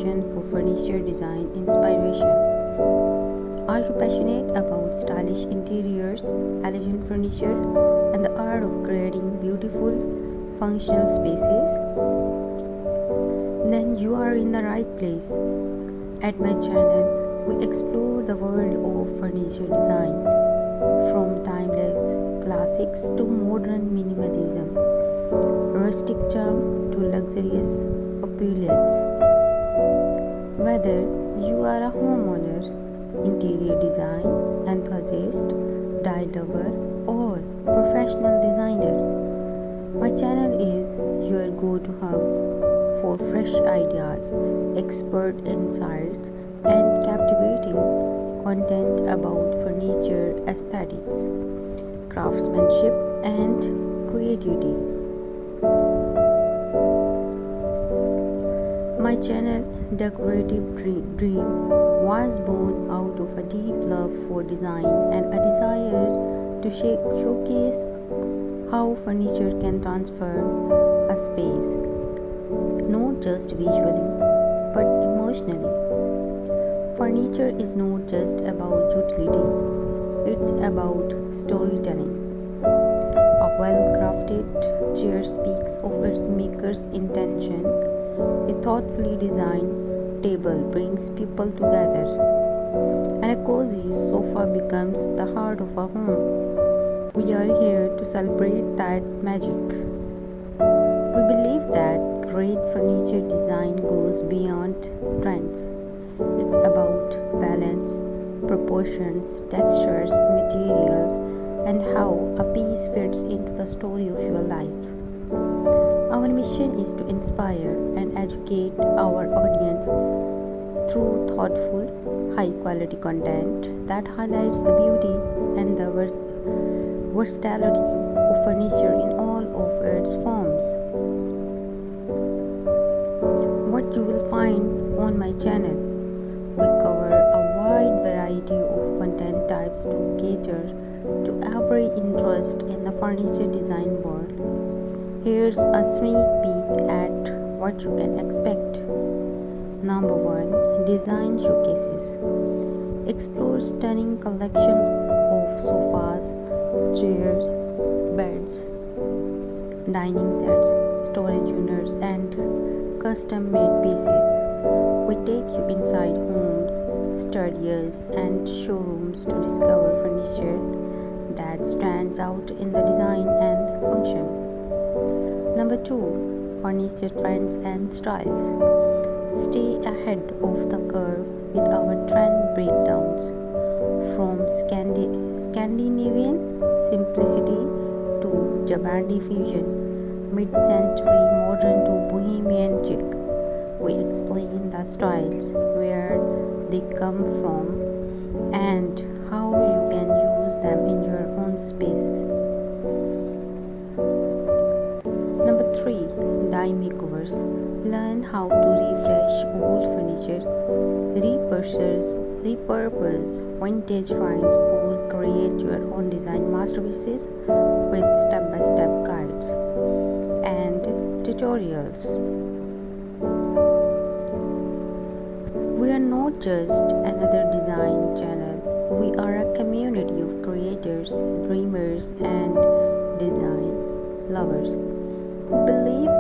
destination for furniture design inspiration. Are you passionate about stylish interiors, elegant furniture, and the art of creating beautiful, functional spaces? Then you are in the right place. At my channel, we explore the world of furniture design, from timeless classics to modern minimalism, rustic charm to luxurious opulence. Whether you are a homeowner, interior design enthusiast, style lover, or professional designer, my channel is your go-to hub for fresh ideas, expert insights, and captivating content about furniture aesthetics, craftsmanship, and creativity. My channel, Decorative Dream, was born out of a deep love for design and a desire to showcase how furniture can transform a space, not just visually, but emotionally. Furniture is not just about utility, it's about storytelling. A well crafted chair speaks of its maker's intention. A thoughtfully designed table brings people together, and a cozy sofa becomes the heart of a home. We are here to celebrate that magic. We believe that great furniture design goes beyond trends. It's about balance, proportions, textures, materials, and how a piece fits into the story of your life. Our mission is to inspire and educate our audience through thoughtful, high quality content that highlights the beauty and the versatility of furniture in all of its forms. What you will find on my channel, we cover a wide variety of content types to cater to every interest in the furniture design world. Here's a sneak peek at what you can expect. Number 1. Design showcases. Explore stunning collections of sofas, chairs, beds, dining sets, storage units, and custom made pieces. We take you inside homes, studios, and showrooms to discover furniture that stands out in the design and function. Number 2. Furniture trends and styles. Stay ahead of the curve with our trend breakdowns. From Scandinavian simplicity to Japanese fusion, mid-century modern to bohemian chic, we explain the styles, where they come from, and how you can use them in your own space. Number 3. Dye makeovers. Learn how to refresh old furniture, repurpose vintage finds, or create your own design masterpieces with step-by-step guides and tutorials. We are not just another design channel. We are a community of creators, dreamers, and design lovers who believe